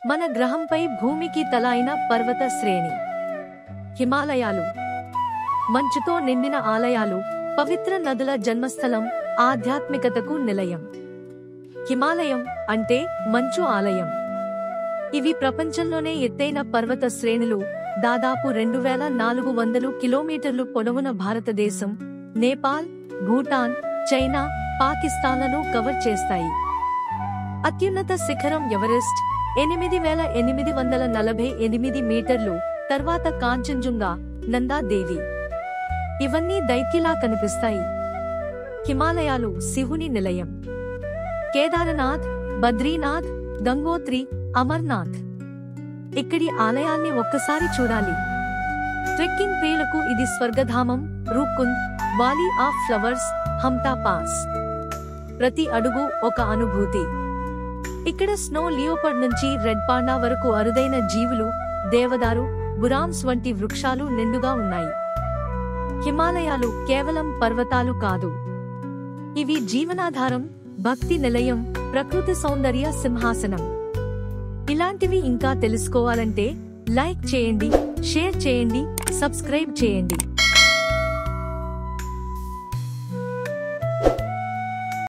మన గ్రహంపై భూమికి తల అయిన పర్వత శ్రేణి. హిమాలయాలు మంచుతో నిండిన ఆలయాలు, పవిత్ర నదుల జన్మస్థలం, ఆధ్యాత్మికతకు నిలయం. హిమాలయం అంటే మంచు ఆలయం. ఇవి ప్రపంచంలోనే ఎత్తైన పర్వత శ్రేణులు. దాదాపు 2400 కిలోమీటర్లు పొడవున భారతదేశం, నేపాల్, భూటాన్, చైనా, పాకిస్తాన్లను కవర్ చేస్తాయి. అత్యున్నత శిఖరం ఎవరెస్ట్ 8848 మీటర్లు. తర్వాత కాంచన్జుంగా, నందా దేవి. ఇవన్నీ దైత్యలా కనిపిస్తాయి. హిమాలయాలు శివుని నిలయం. కేదారనాథ్, బద్రీనాథ్, గంగోత్రి, అమర్నాథ్. ఇక్కడి ఆలయాల్ని ఒక్కసారి చూడాలి. ట్రెక్కింగ్ ప్రియులకు ఇది స్వర్గధామం. రూప్కుండ్, వాలీ ఆఫ్ ఫ్లవర్స్, హంటా పాస్. ప్రతి అడుగు ఒక అనుభూతి. ఇక్కడ స్నో లియోపర్డ్ నుంచి రెడ్ పాండా వరకు అరుదైన జీవులు, దేవదారు, బురామ్స్ వంటి వృక్షాలు నిండుగా ఉన్నాయి. హిమాలయాలు కేవలం పర్వతాలు కాదు. ఇవి జీవనాధారం, భక్తి నిలయం, ప్రకృతి సౌందర్య సింహాసనం. ఇలాంటివి ఇంకా తెలుసుకోవాలంటే లైక్ చేయండి, షేర్ చేయండి, సబ్స్క్రైబ్ చేయండి.